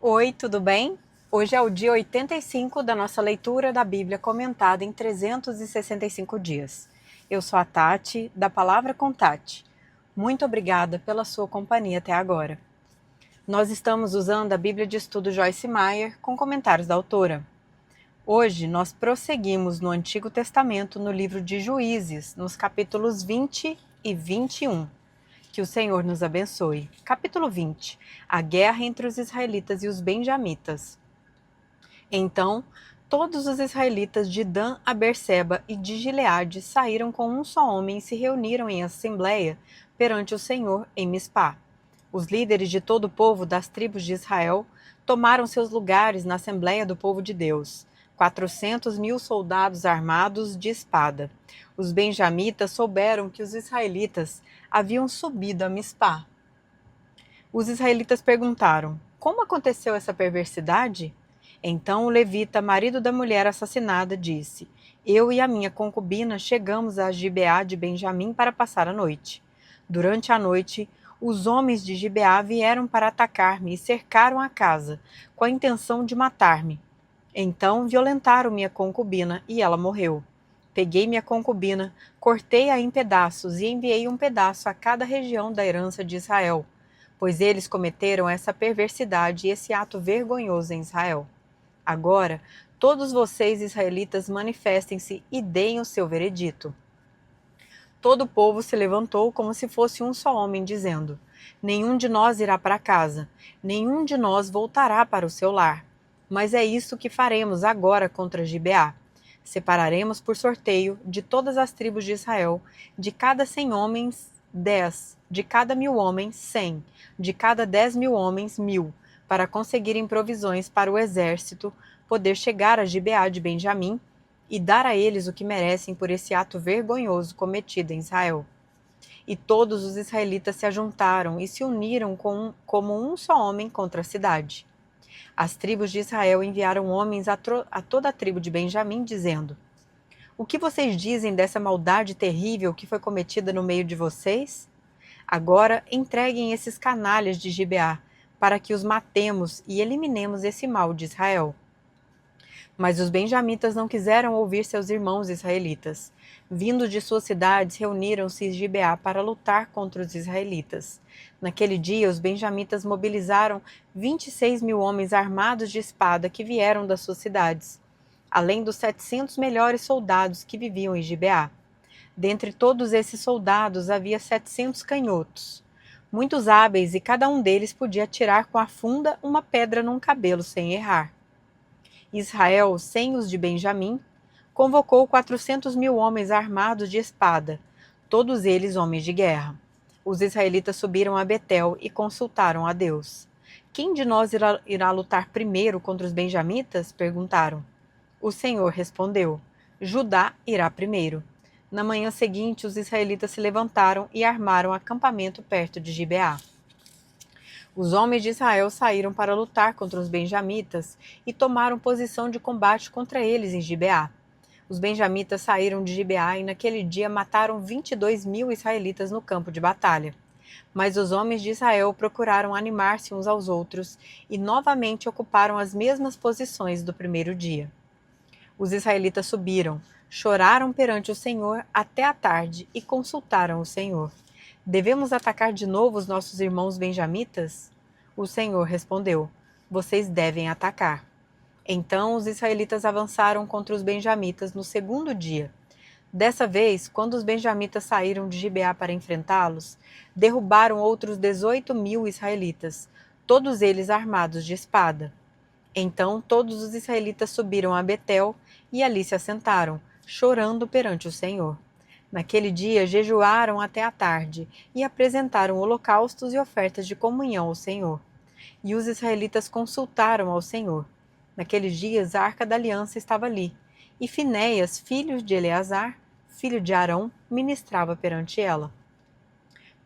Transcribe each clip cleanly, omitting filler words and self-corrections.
Oi, tudo bem? Hoje é o dia 85 da nossa leitura da Bíblia comentada em 365 dias. Eu sou a Tati, da Palavra com Tati. Muito obrigada pela sua companhia até agora. Nós estamos usando a Bíblia de Estudo Joyce Meyer com comentários da autora. Hoje nós prosseguimos no Antigo Testamento no livro de Juízes, nos capítulos 20 e 21. Que o Senhor nos abençoe. Capítulo 20. A guerra entre os israelitas e os benjamitas. Então, todos os israelitas de Dan a Berseba e de Gileade saíram com um só homem e se reuniram em assembleia perante o Senhor em Mispá. Os líderes de todo o povo das tribos de Israel tomaram seus lugares na assembleia do povo de Deus. 400.000 soldados armados de espada. Os benjamitas souberam que os israelitas haviam subido a Mispá. Os israelitas perguntaram: como aconteceu essa perversidade? Então o levita, marido da mulher assassinada, disse: eu e a minha concubina chegamos a Gibeá de Benjamim para passar a noite. Durante a noite, os homens de Gibeá vieram para atacar-me e cercaram a casa, com a intenção de matar-me. Então violentaram minha concubina e ela morreu. Peguei minha concubina, cortei-a em pedaços e enviei um pedaço a cada região da herança de Israel, pois eles cometeram essa perversidade e esse ato vergonhoso em Israel. Agora, todos vocês israelitas manifestem-se e deem o seu veredito. Todo o povo se levantou como se fosse um só homem, dizendo: nenhum de nós irá para casa, nenhum de nós voltará para o seu lar. Mas é isso que faremos agora contra Gibeá. Separaremos por sorteio de todas as tribos de Israel, de cada 100 homens, 10, de cada 1.000 homens, 100, de cada 10.000 homens, 1.000, para conseguirem provisões para o exército poder chegar a Gibeá de Benjamim e dar a eles o que merecem por esse ato vergonhoso cometido em Israel. E todos os israelitas se ajuntaram e se uniram como um só homem contra a cidade. As tribos de Israel enviaram homens a toda a tribo de Benjamim, dizendo: o que vocês dizem dessa maldade terrível que foi cometida no meio de vocês? Agora entreguem esses canalhas de Gibeá, para que os matemos e eliminemos esse mal de Israel. Mas os benjamitas não quiseram ouvir seus irmãos israelitas. Vindo de suas cidades, reuniram-se em Gibeá para lutar contra os israelitas. Naquele dia, os benjamitas mobilizaram 26.000 homens armados de espada que vieram das suas cidades, além dos 700 melhores soldados que viviam em Gibeá. Dentre todos esses soldados havia 700 canhotos, muitos hábeis, e cada um deles podia atirar com a funda uma pedra num cabelo sem errar. Israel, sem os de Benjamim, convocou 400.000 homens armados de espada, todos eles homens de guerra. Os israelitas subiram a Betel e consultaram a Deus. Quem de nós irá lutar primeiro contra os benjamitas? Perguntaram. O Senhor respondeu: Judá irá primeiro. Na manhã seguinte, os israelitas se levantaram e armaram acampamento perto de Gibeá. Os homens de Israel saíram para lutar contra os benjamitas e tomaram posição de combate contra eles em Gibeá. Os benjamitas saíram de Gibeá e naquele dia mataram 22.000 israelitas no campo de batalha. Mas os homens de Israel procuraram animar-se uns aos outros e novamente ocuparam as mesmas posições do primeiro dia. Os israelitas subiram, choraram perante o Senhor até a tarde e consultaram o Senhor. Devemos atacar de novo os nossos irmãos benjamitas? O Senhor respondeu: vocês devem atacar. Então os israelitas avançaram contra os benjamitas no segundo dia. Dessa vez, quando os benjamitas saíram de Gibeá para enfrentá-los, derrubaram outros 18.000 israelitas, todos eles armados de espada. Então todos os israelitas subiram a Betel e ali se assentaram, chorando perante o Senhor. Naquele dia jejuaram até a tarde e apresentaram holocaustos e ofertas de comunhão ao Senhor. E os israelitas consultaram ao Senhor. Naqueles dias a arca da aliança estava ali, e Finéias, filho de Eleazar, filho de Arão, ministrava perante ela.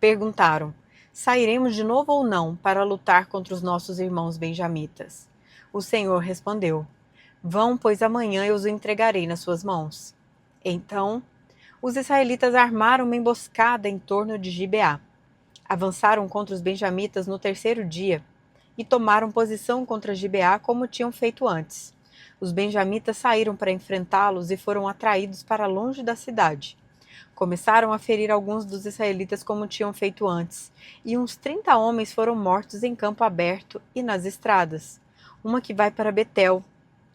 Perguntaram: sairemos de novo ou não para lutar contra os nossos irmãos benjamitas? O Senhor respondeu: vão, pois amanhã eu os entregarei nas suas mãos. Então os israelitas armaram uma emboscada em torno de Gibeá. Avançaram contra os benjamitas no terceiro dia. e tomaram posição contra Gibeá como tinham feito antes. Os benjamitas saíram para enfrentá-los e foram atraídos para longe da cidade. Começaram a ferir alguns dos israelitas como tinham feito antes, e uns 30 homens foram mortos em campo aberto e nas estradas, uma que vai para Betel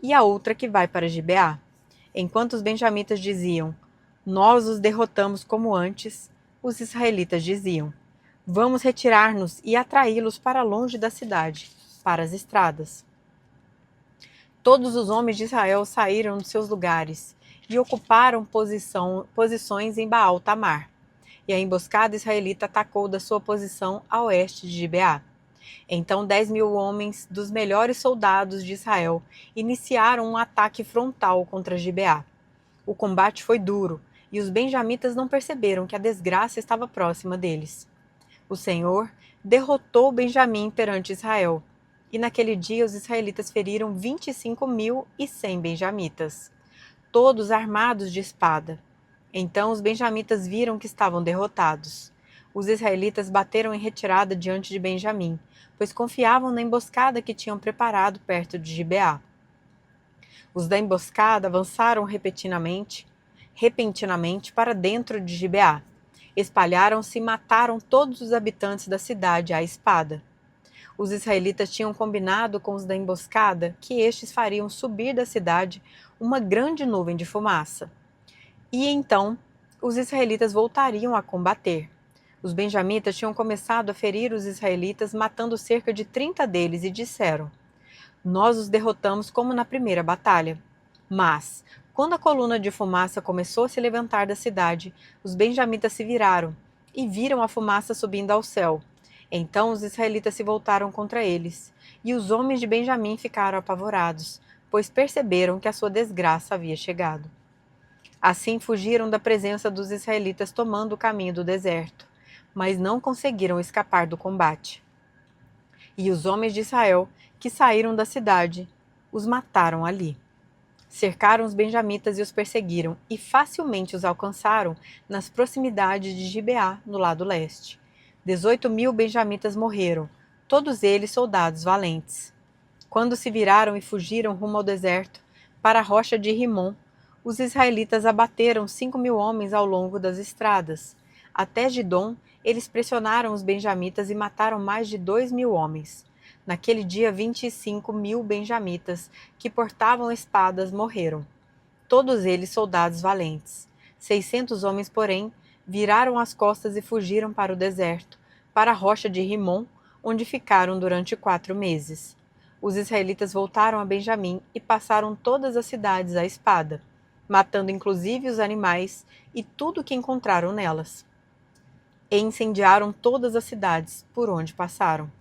e a outra que vai para Gibeá. Enquanto os benjamitas diziam: "Nós os derrotamos como antes", os israelitas diziam: "Vamos retirar-nos e atraí-los para longe da cidade, para as estradas." Todos os homens de Israel saíram dos seus lugares e ocuparam posições em Baal-Tamar. E a emboscada israelita atacou da sua posição a oeste de Gibeá. Então 10.000 homens dos melhores soldados de Israel iniciaram um ataque frontal contra Gibeá. O combate foi duro e os benjamitas não perceberam que a desgraça estava próxima deles. O Senhor derrotou Benjamim perante Israel. E naquele dia os israelitas feriram 25.100 benjamitas, todos armados de espada. Então os benjamitas viram que estavam derrotados. Os israelitas bateram em retirada diante de Benjamim, pois confiavam na emboscada que tinham preparado perto de Gibeá. Os da emboscada avançaram repentinamente para dentro de Gibeá. Espalharam-se e mataram todos os habitantes da cidade à espada. Os israelitas tinham combinado com os da emboscada que estes fariam subir da cidade uma grande nuvem de fumaça. E então os israelitas voltariam a combater. Os benjamitas tinham começado a ferir os israelitas, matando cerca de 30 deles, e disseram: "Nós os derrotamos como na primeira batalha." Mas, quando a coluna de fumaça começou a se levantar da cidade, os benjamitas se viraram e viram a fumaça subindo ao céu. Então os israelitas se voltaram contra eles, e os homens de Benjamim ficaram apavorados, pois perceberam que a sua desgraça havia chegado. Assim fugiram da presença dos israelitas, tomando o caminho do deserto, mas não conseguiram escapar do combate. E os homens de Israel, que saíram da cidade, os mataram ali. Cercaram os benjamitas e os perseguiram, e facilmente os alcançaram nas proximidades de Gibeá, no lado leste. 18.000 benjamitas morreram, todos eles soldados valentes. Quando se viraram e fugiram rumo ao deserto, para a rocha de Rimom, os israelitas abateram 5.000 homens ao longo das estradas. Até Gidom, eles pressionaram os benjamitas e mataram mais de 2.000 homens. Naquele dia, 25.000 benjamitas, que portavam espadas, morreram. Todos eles soldados valentes. 600 homens, porém, viraram as costas e fugiram para o deserto, para a rocha de Rimom, onde ficaram durante 4 meses. Os israelitas voltaram a Benjamim e passaram todas as cidades à espada, matando inclusive os animais e tudo o que encontraram nelas. E incendiaram todas as cidades por onde passaram.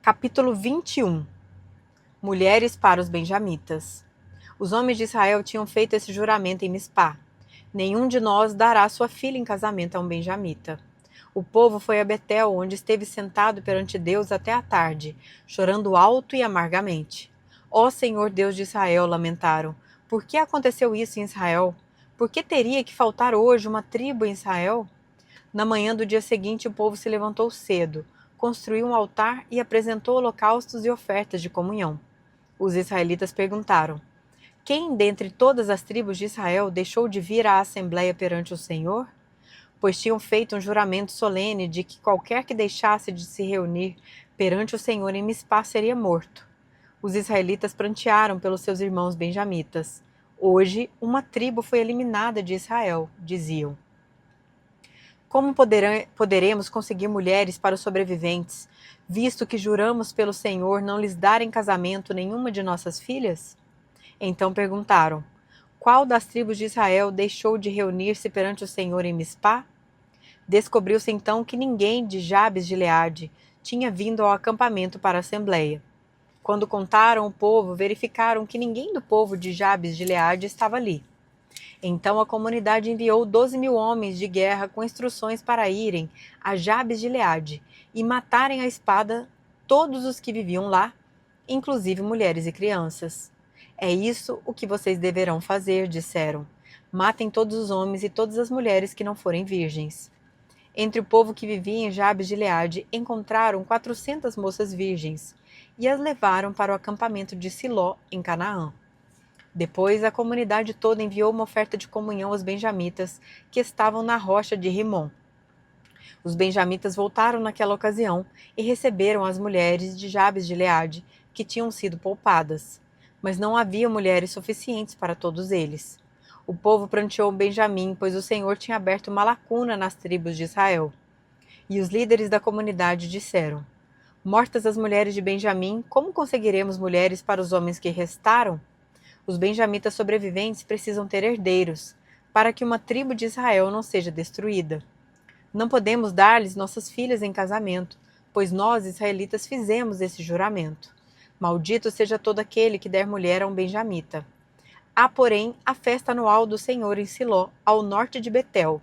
Capítulo 21. Mulheres para os benjamitas. Os homens de Israel tinham feito esse juramento em Mispá: "Nenhum de nós dará sua filha em casamento a um benjamita." O povo foi a Betel, onde esteve sentado perante Deus até a tarde, chorando alto e amargamente. "Ó Senhor Deus de Israel", lamentaram, "por que aconteceu isso em Israel? Por que teria que faltar hoje uma tribo em Israel?" Na manhã do dia seguinte, o povo se levantou cedo, construiu um altar e apresentou holocaustos e ofertas de comunhão. Os israelitas perguntaram: "Quem dentre todas as tribos de Israel deixou de vir à assembleia perante o Senhor?" Pois tinham feito um juramento solene de que qualquer que deixasse de se reunir perante o Senhor em Mispá seria morto. Os israelitas prantearam pelos seus irmãos benjamitas. "Hoje uma tribo foi eliminada de Israel", diziam. "Como poderemos conseguir mulheres para os sobreviventes, visto que juramos pelo Senhor não lhes dar em casamento nenhuma de nossas filhas?" Então perguntaram: "Qual das tribos de Israel deixou de reunir-se perante o Senhor em Mispá?" Descobriu-se então que ninguém de Jabes de Gileade tinha vindo ao acampamento para a assembleia. Quando contaram o povo, verificaram que ninguém do povo de Jabes de Gileade estava ali. Então a comunidade enviou 12.000 homens de guerra com instruções para irem a Jabes de Gileade e matarem à espada todos os que viviam lá, inclusive mulheres e crianças. "É isso o que vocês deverão fazer", disseram. "Matem todos os homens e todas as mulheres que não forem virgens." Entre o povo que vivia em Jabes de Gileade, encontraram 400 moças virgens e as levaram para o acampamento de Siló, em Canaã. Depois, a comunidade toda enviou uma oferta de comunhão aos benjamitas que estavam na rocha de Rimom. Os benjamitas voltaram naquela ocasião e receberam as mulheres de Jabes de Gileade, que tinham sido poupadas. Mas não havia mulheres suficientes para todos eles. O povo pranteou Benjamim, pois o Senhor tinha aberto uma lacuna nas tribos de Israel. E os líderes da comunidade disseram: Mortas as mulheres de Benjamim, como conseguiremos mulheres para os homens que restaram? Os benjamitas sobreviventes precisam ter herdeiros, para que uma tribo de Israel não seja destruída. Não podemos dar-lhes nossas filhas em casamento, pois nós, israelitas, fizemos esse juramento. Maldito seja todo aquele que der mulher a um benjamita. Há, porém, a festa anual do Senhor em Siló, ao norte de Betel,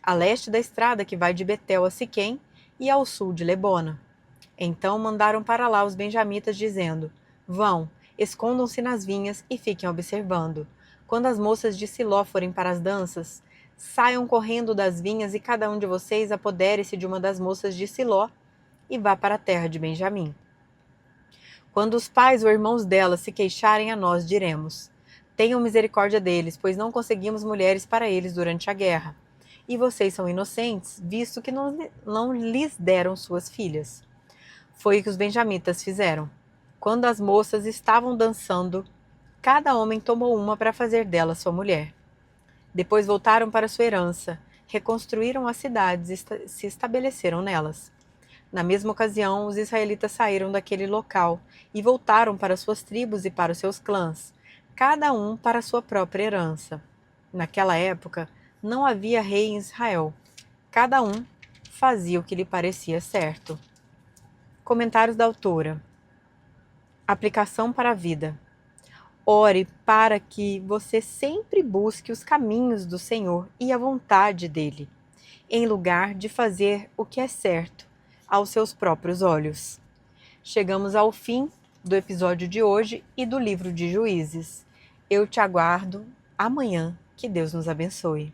a leste da estrada que vai de Betel a Siquém e ao sul de Lebona. Então mandaram para lá os benjamitas, dizendo: Vão, escondam-se nas vinhas e fiquem observando. Quando as moças de Siló forem para as danças, saiam correndo das vinhas e cada um de vocês apodere-se de uma das moças de Siló e vá para a terra de Benjamim. Quando os pais ou irmãos delas se queixarem a nós, diremos: Tenham misericórdia deles, pois não conseguimos mulheres para eles durante a guerra. E vocês são inocentes, visto que não lhes deram suas filhas. Foi o que os benjamitas fizeram. Quando as moças estavam dançando, cada homem tomou uma para fazer dela sua mulher. Depois voltaram para sua herança, reconstruíram as cidades e se estabeleceram nelas. Na mesma ocasião, os israelitas saíram daquele local e voltaram para suas tribos e para os seus clãs, cada um para sua própria herança. Naquela época, não havia rei em Israel. Cada um fazia o que lhe parecia certo. Comentários da autora. Aplicação para a vida. Ore para que você sempre busque os caminhos do Senhor e a vontade dele, em lugar de fazer o que é certo aos seus próprios olhos. Chegamos ao fim do episódio de hoje e do livro de Juízes. Eu te aguardo amanhã. Que Deus nos abençoe.